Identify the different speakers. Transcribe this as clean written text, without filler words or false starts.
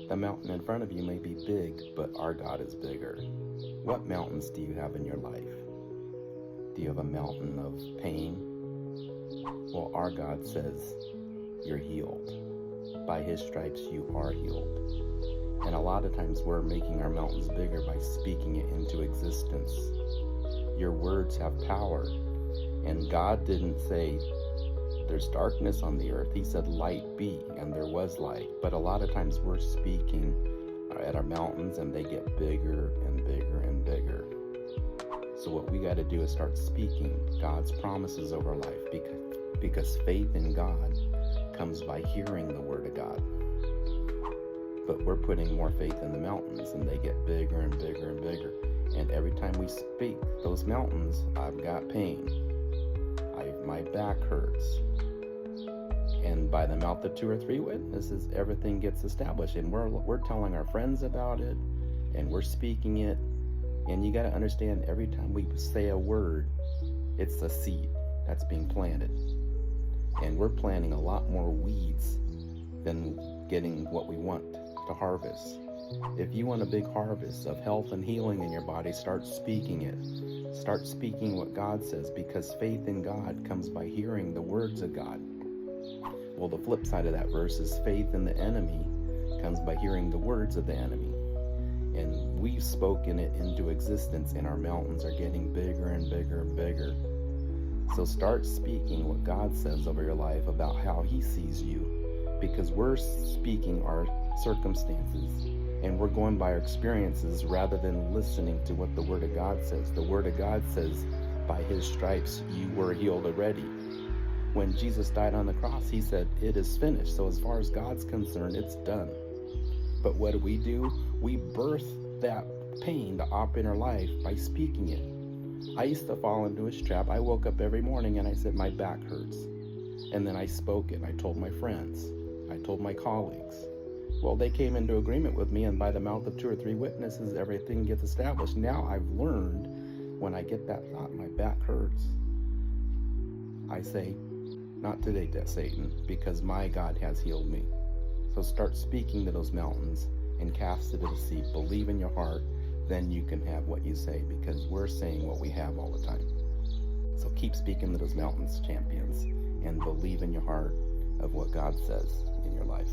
Speaker 1: The mountain in front of you may be big, but our God is bigger. What mountains do you have in your life? Do you have a mountain of pain? Well, our God says you're healed. By His stripes you are healed. And a lot of times we're making our mountains bigger by speaking it into existence. Your words have power. And God didn't say there's darkness on the earth. He said light be, and there was light. But a lot of times we're speaking at our mountains and they get bigger and bigger and bigger. So what we got to do is start speaking God's promises over our life, because faith in God comes by hearing the word of God. But we're putting more faith in the mountains and they get bigger and bigger and bigger. And every time we speak those mountains, I've got pain. My back hurts. And by the mouth of 2 or 3 witnesses, everything gets established. And we're telling our friends about it, and we're speaking it. And you got to understand, every time we say a word, it's a seed that's being planted. And we're planting a lot more weeds than getting what we want to harvest. If you want a big harvest of health and healing in your body, start speaking it. Start speaking what God says, because faith in God comes by hearing the words of God. Well, the flip side of that verse is faith in the enemy comes by hearing the words of the enemy. And we've spoken it into existence, and our mountains are getting bigger and bigger and bigger. So start speaking what God says over your life about how He sees you, because we're speaking our circumstances and we're going by our experiences rather than listening to what the Word of God says. The Word of God says, by His stripes you were healed already. When Jesus died on the cross, He said, it is finished. So as far as God's concerned, it's done. But what do? We birth that pain to operate in our life by speaking it. I used to fall into His trap. I woke up every morning and I said, my back hurts. And then I spoke it. I told my friends. I told my colleagues. Well, they came into agreement with me, and by the mouth of 2 or 3 witnesses, everything gets established. Now I've learned, when I get that thought, my back hurts, I say, not today, Satan, because my God has healed me. So start speaking to those mountains and cast it to the sea. Believe in your heart, then you can have what you say, because we're saying what we have all the time. So keep speaking to those mountains, champions, and believe in your heart of what God says in your life.